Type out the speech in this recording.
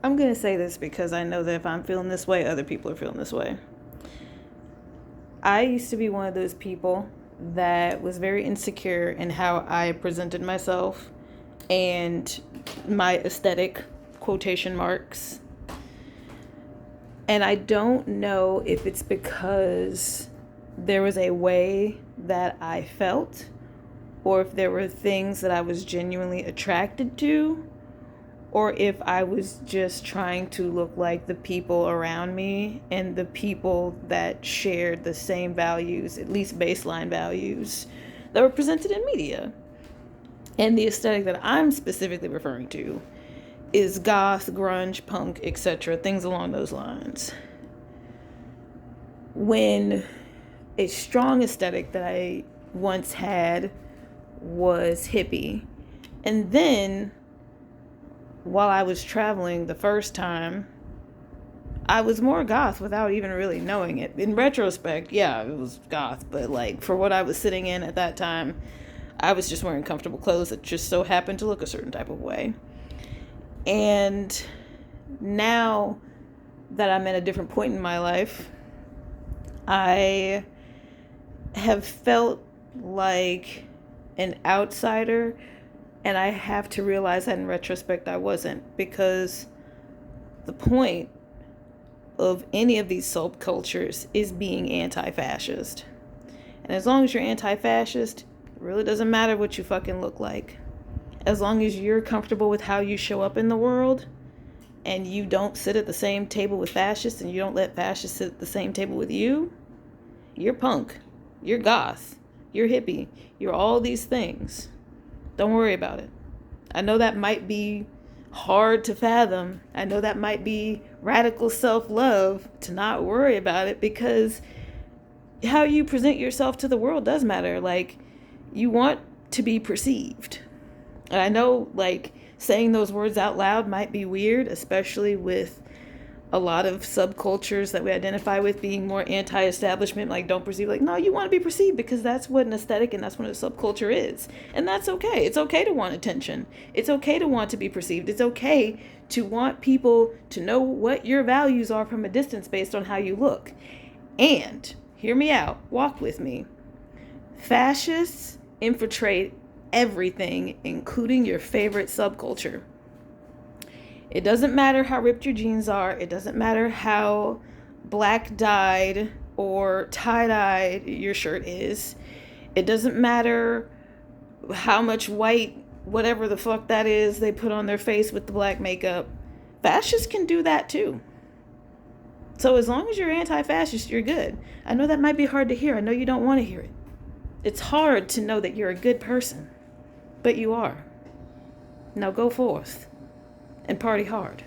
I'm going to say this because I know that if I'm feeling this way, other people are feeling this way. I used to be one of those people that was very insecure in how I presented myself and my aesthetic, quotation marks. And I don't know if it's because there was a way that I felt or if there were things that I was genuinely attracted to, or if I was just trying to look like the people around me and the people that shared the same values, at least baseline values, that were presented in media. And the aesthetic that I'm specifically referring to is goth, grunge, punk, etc., things along those lines. When a strong aesthetic that I once had was hippie, and then while I was traveling the first time, I was more goth without even really knowing it. In retrospect, yeah, it was goth, but like for what I was sitting in at that time, I was just wearing comfortable clothes that just so happened to look a certain type of way. And now that I'm at a different point in my life, I have felt like an outsider, and I have to realize that in retrospect I wasn't, because the point of any of these subcultures is being anti-fascist. And as long as you're anti-fascist, it really doesn't matter what you fucking look like. As long as you're comfortable with how you show up in the world and you don't sit at the same table with fascists and you don't let fascists sit at the same table with you, you're punk, you're goth, you're hippie, you're all these things. Don't worry about it. I know that might be hard to fathom. I know that might be radical self-love to not worry about it, because how you present yourself to the world does matter. Like, you want to be perceived. And I know, like, saying those words out loud might be weird, especially with a lot of subcultures that we identify with being more anti-establishment, like don't perceive, like, no, you want to be perceived because that's what an aesthetic and that's what a subculture is. And that's okay. It's okay to want attention. It's okay to want to be perceived. It's okay to want people to know what your values are from a distance based on how you look. And, hear me out, walk with me. Fascists infiltrate everything, including your favorite subculture. It doesn't matter how ripped your jeans are. It doesn't matter how black dyed or tie-dyed your shirt is. It doesn't matter how much white, whatever the fuck that is, they put on their face with the black makeup. Fascists can do that too. So as long as you're anti-fascist, you're good. I know that might be hard to hear. I know you don't want to hear it. It's hard to know that you're a good person, but you are. Now go forth and party hard.